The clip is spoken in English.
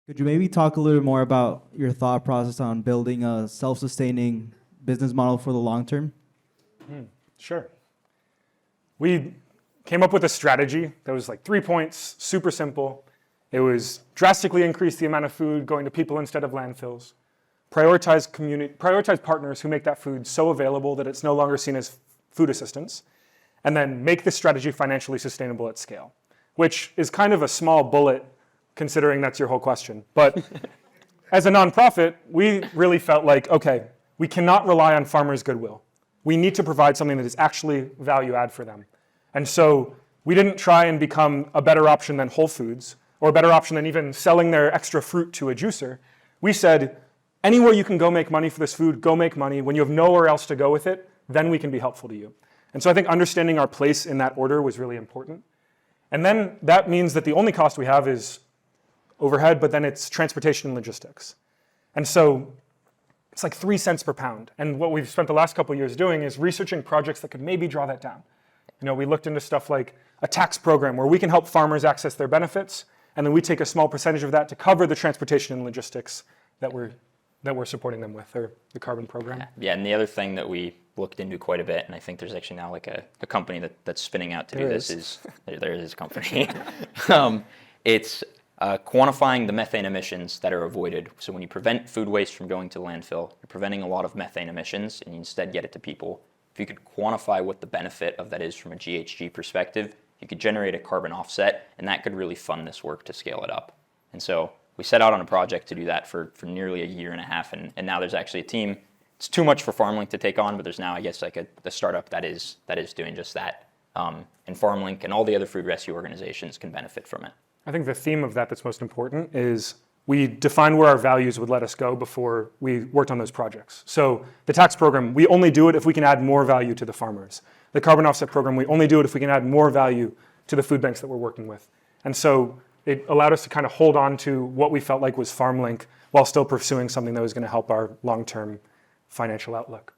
Could you maybe talk a little more about your thought process on building a self-sustaining business model for the long term? Sure. We came up with a strategy that was like 3 points, super simple. It was drastically increase the amount of food going to people instead of landfills, prioritize partners who make that food so available that it's no longer seen as food assistance, and then make this strategy financially sustainable at scale, which is kind of a small bullet considering that's your whole question. But as a nonprofit, we really felt like, okay, we cannot rely on farmers' goodwill. We need to provide something that is actually value add for them. And so we didn't try and become a better option than Whole Foods or a better option than even selling their extra fruit to a juicer. We said, anywhere you can go make money for this food, go make money. When you have nowhere else to go with it, then we can be helpful to you. And so I think understanding our place in that order was really important. And then that means that the only cost we have is overhead, but then it's transportation and logistics. And so it's like 3 cents per pound. And what we've spent the last couple of years doing is researching projects that could maybe draw that down. We looked into stuff like a tax program where we can help farmers access their benefits, and then we take a small percentage of that to cover the transportation and logistics that we're supporting them with, or the carbon program. Yeah, and the other thing that we looked into quite a bit, and I think there's actually now like a company that's spinning out to do this is there is a company. It's quantifying the methane emissions that are avoided. So when you prevent food waste from going to landfill, you're preventing a lot of methane emissions, and you instead get it to people. If you could quantify what the benefit of that is from a GHG perspective, you could generate a carbon offset, and that could really fund this work to scale it up. And so we set out on a project to do that for nearly a year and a half, and now there's actually a team. It's too much for Farmlink to take on, but there's now, I guess, like the startup that is doing just that. And Farmlink and all the other food rescue organizations can benefit from it. I think the theme of that's most important is we defined where our values would let us go before we worked on those projects. So the tax program, we only do it if we can add more value to the farmers. The carbon offset program, we only do it if we can add more value to the food banks that we're working with. And so it allowed us to kind of hold on to what we felt like was Farmlink while still pursuing something that was going to help our long-term financial outlook.